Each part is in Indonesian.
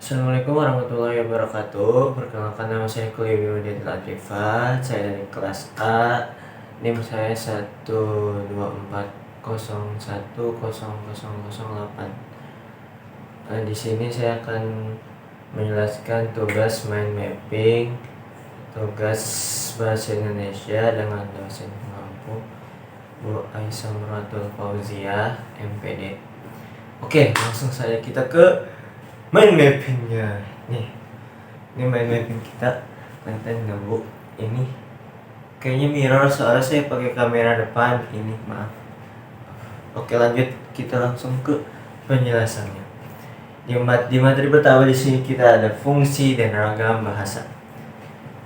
Assalamualaikum warahmatullahi wabarakatuh. Perkenalkan, nama saya Kuliah Wiwidin Latifah. Saya dari kelas A. NIM saya 124010008. Di sini saya akan menjelaskan tugas mind mapping, tugas bahasa Indonesia dengan dosen pengampu Bu Aisyah Muratul Fauziah, MPD. Oke, langsung saja kita ke mind mappingnya. Ini mind mapping kita. Kelihatan nggak bu? Ini kayaknya mirror soalnya saya pakai kamera depan. Ini maaf. Oke, lanjut, kita langsung ke penjelasannya. Di materi pertama di sini kita ada fungsi dan ragam bahasa.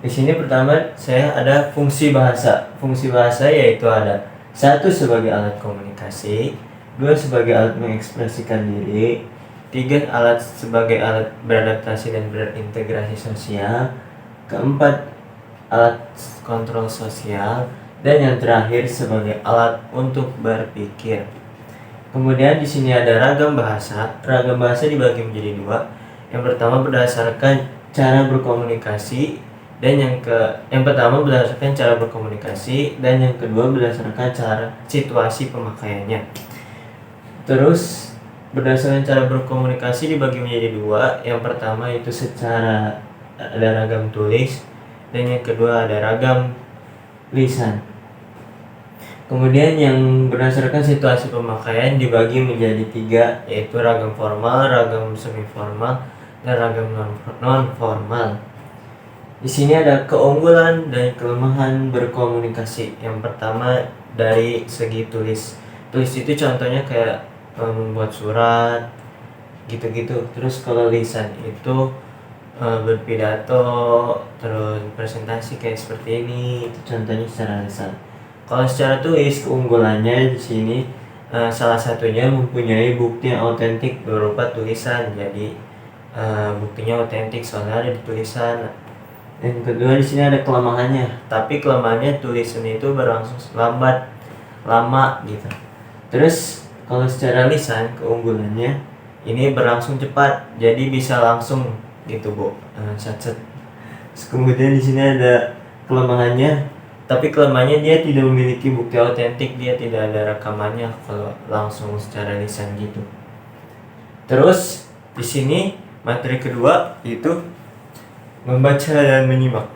Di sini pertama saya ada fungsi bahasa. Fungsi bahasa yaitu ada 1 sebagai alat komunikasi, 2 sebagai alat mengekspresikan diri, 3 alat sebagai alat beradaptasi dan berintegrasi sosial, 4 alat kontrol sosial, dan yang terakhir sebagai alat untuk berpikir. Kemudian di sini ada ragam bahasa. Ragam bahasa dibagi menjadi 2. Yang pertama berdasarkan cara berkomunikasi, dan yang pertama berdasarkan cara berkomunikasi, dan yang kedua berdasarkan cara situasi pemakaiannya. Terus berdasarkan cara berkomunikasi dibagi menjadi 2. Yang pertama itu secara ada ragam tulis, dan yang kedua ada ragam lisan. Kemudian yang berdasarkan situasi pemakaian dibagi menjadi 3, yaitu ragam formal, ragam semi formal, dan ragam non formal. Di sini ada keunggulan dan kelemahan berkomunikasi. Yang pertama dari segi tulis. Tulis itu contohnya kayak membuat surat gitu-gitu. Terus kalau lisan itu berpidato, terus presentasi kayak seperti ini, itu contohnya secara lisan. Kalau secara tulis, keunggulannya di sini salah satunya mempunyai bukti yang otentik berupa tulisan. Jadi buktinya otentik soalnya ada di tulisan. Dan kedua di sini ada kelemahannya, tapi kelemahannya tulisan itu berlangsung lambat, lama gitu. Terus kalau secara lisan keunggulannya ini berlangsung cepat, jadi bisa langsung gitu bu, set. Kemudian di sini ada kelemahannya, tapi kelemahannya dia tidak memiliki bukti otentik, dia tidak ada rekamannya kalau langsung secara lisan gitu. Terus di sini materi kedua itu membaca dan menyimak.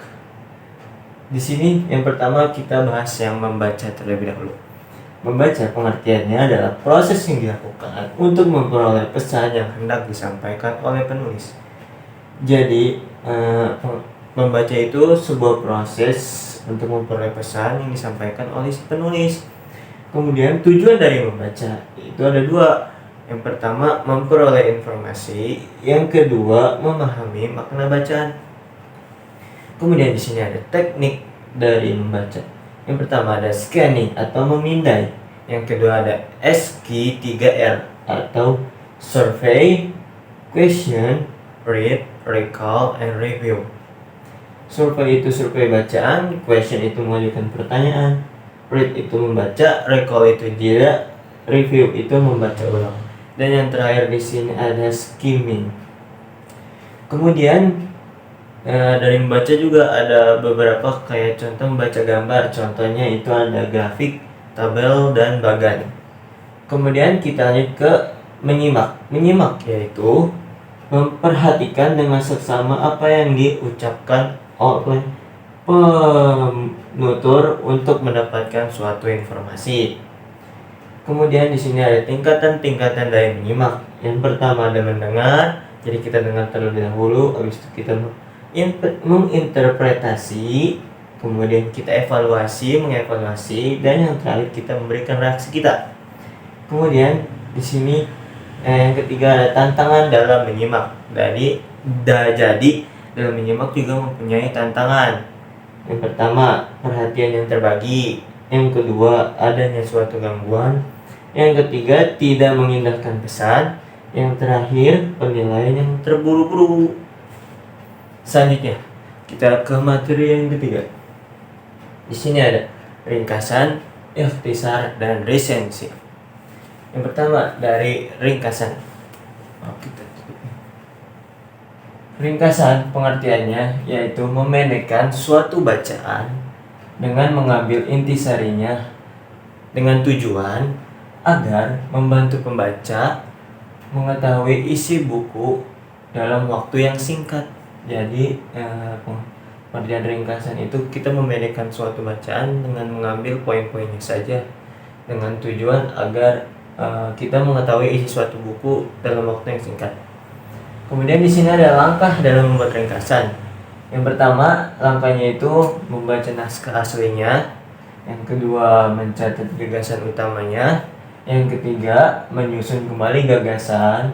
Di sini yang pertama kita bahas yang membaca terlebih dahulu. Membaca pengertiannya adalah proses yang dilakukan untuk memperoleh pesan yang hendak disampaikan oleh penulis. Jadi membaca itu sebuah proses untuk memperoleh pesan yang disampaikan oleh si penulis. Kemudian tujuan dari membaca itu ada 2. Yang pertama memperoleh informasi, yang kedua memahami makna bacaan. Kemudian di sini ada teknik dari membaca. Yang pertama ada scanning atau memindai. Yang kedua ada SQ3R atau survey, question, read, recall, and review. Survey itu survei bacaan, question itu mengajukan pertanyaan, read itu membaca, recall itu tidak, review itu membaca ulang. Dan yang terakhir di sini ada skimming. Kemudian dari membaca juga ada beberapa kayak contoh membaca gambar. Contohnya itu ada grafik, tabel, dan bagan. Kemudian kita lanjut ke menyimak. Menyimak yaitu memperhatikan dengan seksama apa yang diucapkan oleh penutur untuk mendapatkan suatu informasi. Kemudian di sini ada tingkatan-tingkatan dari menyimak. Yang pertama ada mendengar. Jadi kita dengar terlebih dahulu, habis itu kita menginterpretasi, kemudian kita mengevaluasi, dan yang terakhir kita memberikan reaksi kita. Kemudian di sini yang ketiga ada tantangan dalam menyimak. Jadi dalam menyimak juga mempunyai tantangan. Yang pertama perhatian yang terbagi, yang kedua adanya suatu gangguan, yang ketiga tidak mengindahkan pesan, yang terakhir penilaian yang terburu-buru. Selanjutnya kita ke materi yang ketiga. Di sini ada ringkasan, ikhtisar, dan resensi. Yang pertama dari ringkasan. Ringkasan pengertiannya yaitu memendekkan suatu bacaan dengan mengambil intisarinya dengan tujuan agar membantu pembaca mengetahui isi buku dalam waktu yang singkat. Jadi pengertian ringkasan itu kita memendekkan suatu bacaan dengan mengambil poin-poinnya saja dengan tujuan agar kita mengetahui isi suatu buku dalam waktu yang singkat. Kemudian di sini ada langkah dalam membuat ringkasan. Yang pertama, langkahnya itu membaca naskah aslinya. Yang kedua, mencatat gagasan utamanya. Yang ketiga, menyusun kembali gagasan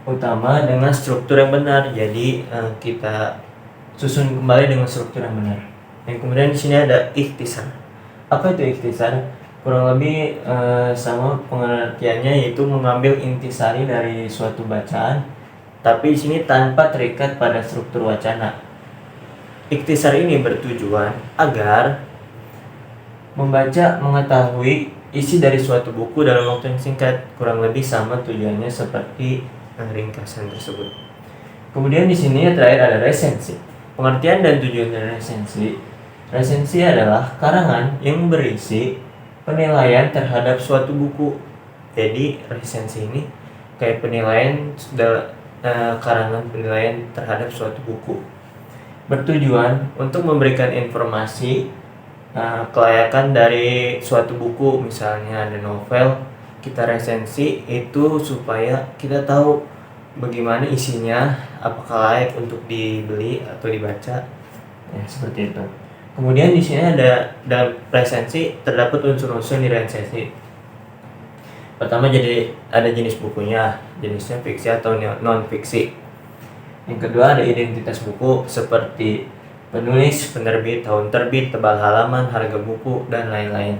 utama dengan struktur yang benar. Jadi kita susun kembali dengan struktur yang benar. Yang kemudian di sini ada ikhtisar. Apa itu ikhtisar? Kurang lebih sama pengertiannya, yaitu mengambil intisari dari suatu bacaan, tapi di sini tanpa terikat pada struktur wacana. Ikhtisar ini bertujuan agar membaca mengetahui isi dari suatu buku dalam waktu yang singkat. Kurang lebih sama tujuannya seperti ringkasan tersebut. Kemudian di sini terakhir ada resensi. Pengertian dan tujuan dari resensi. Resensi adalah karangan yang berisi penilaian terhadap suatu buku. Jadi resensi ini kayak penilaian karangan penilaian terhadap suatu buku, bertujuan untuk memberikan informasi kelayakan dari suatu buku. Misalnya ada novel, kita resensi itu supaya kita tahu bagaimana isinya, apakah layak untuk dibeli atau dibaca, ya seperti itu. Kemudian di sini ada dalam resensi terdapat unsur-unsur di resensi. Pertama, jadi ada jenis bukunya, jenisnya fiksi atau non fiksi. Yang kedua ada identitas buku seperti penulis, penerbit, tahun terbit, tebal halaman, harga buku, dan lain-lain.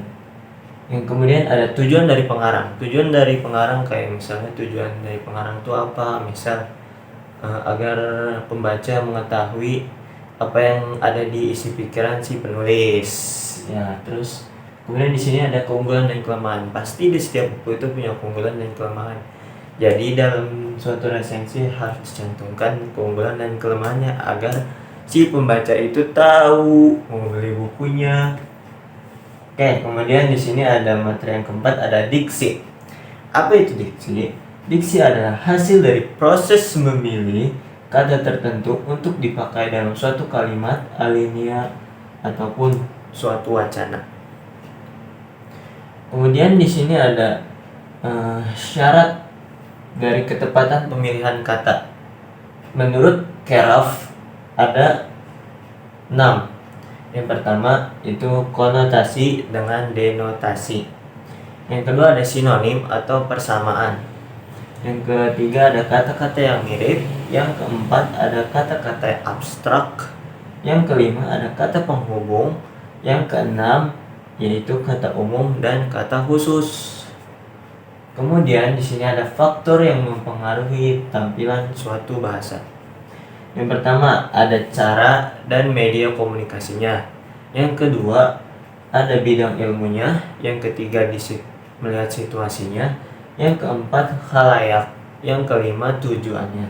Yang kemudian ada tujuan dari pengarang. Tujuan dari pengarang kayak misalnya tujuan dari pengarang itu apa? Misal agar pembaca mengetahui apa yang ada di isi pikiran si penulis. Ya, terus kemudian di sini ada keunggulan dan kelemahan. Pasti di setiap buku itu punya keunggulan dan kelemahan. Jadi dalam suatu resensi harus dicantumkan keunggulan dan kelemahannya agar si pembaca itu tahu mau beli bukunya. Oke, kemudian di sini ada materi yang keempat, ada diksi. Apa itu diksi? Diksi adalah hasil dari proses memilih kata tertentu untuk dipakai dalam suatu kalimat, alinea, ataupun suatu wacana. Kemudian di sini ada syarat dari ketepatan pemilihan kata. Menurut Keraf ada 6. Yang pertama itu konotasi dengan denotasi. Yang kedua ada sinonim atau persamaan. Yang ketiga ada kata-kata yang mirip. Yang keempat ada kata-kata abstrak. Yang kelima ada kata penghubung. Yang keenam yaitu kata umum dan kata khusus. Kemudian di sini ada faktor yang mempengaruhi tampilan suatu bahasa. Yang pertama ada cara dan media komunikasinya. Yang kedua ada bidang ilmunya. Yang ketiga melihat situasinya. Yang keempat khalayak. Yang kelima tujuannya.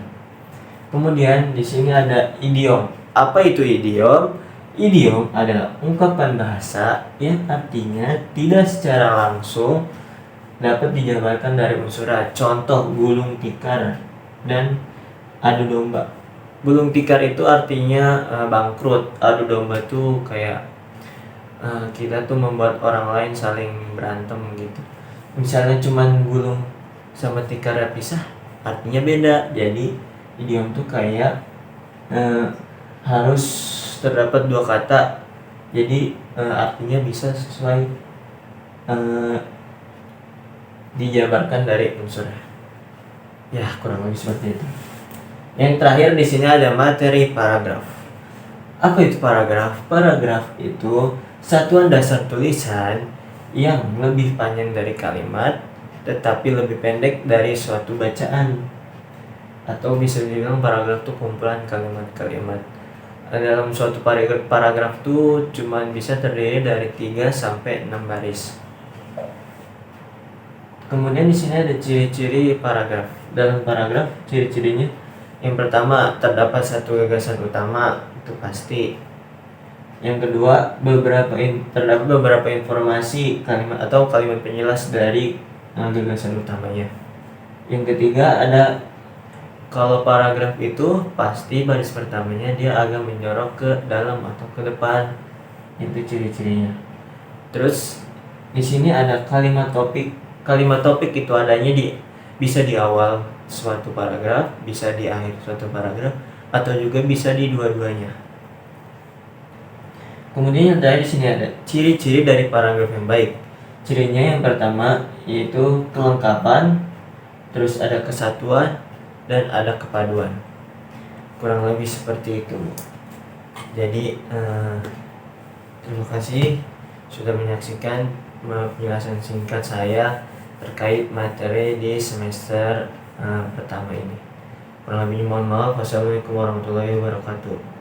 Kemudian di sini ada idiom. Apa itu idiom? Idiom adalah ungkapan bahasa yang artinya tidak secara langsung dapat dijabarkan dari unsur. Contoh gulung tikar dan adu domba. Gulung tikar itu artinya bangkrut. Adu domba tuh kayak kita tuh membuat orang lain saling berantem gitu. Misalnya cuman gulung sama tikar pisah, artinya beda. Jadi idiom tuh kayak harus terdapat 2 kata. Jadi artinya bisa sesuai dijabarkan dari unsur. Ya, kurang lebih seperti itu. Yang terakhir di sini ada materi paragraf. Apa itu paragraf? Paragraf itu satuan dasar tulisan yang lebih panjang dari kalimat tetapi lebih pendek dari suatu bacaan. Atau bisa dibilang paragraf itu kumpulan kalimat-kalimat. Dalam suatu paragraf itu cuma bisa terdiri dari 3 sampai 6 baris. Kemudian di sini ada ciri-ciri paragraf. Dalam paragraf ciri-cirinya Yang pertama, terdapat satu gagasan utama, itu pasti. Yang kedua, terdapat beberapa informasi kalimat atau kalimat penjelas dari gagasan utamanya. Yang ketiga, ada kalau paragraf itu pasti baris pertamanya dia agak menjorok ke dalam atau ke depan. Itu ciri-cirinya. Terus di sini ada kalimat topik. Kalimat topik itu adanya bisa di awal suatu paragraf, bisa di akhir suatu paragraf, atau juga bisa di dua-duanya. Kemudian yang terakhir di sini ada ciri-ciri dari paragraf yang baik. Cirinya yang pertama yaitu kelengkapan, terus ada kesatuan, dan ada kepaduan. Kurang lebih seperti itu. Jadi terima kasih sudah menyaksikan penjelasan singkat saya terkait materi di semester pertama ini. Kurang lebihnya mohon maaf. Wassalamualaikum warahmatullahi wabarakatuh.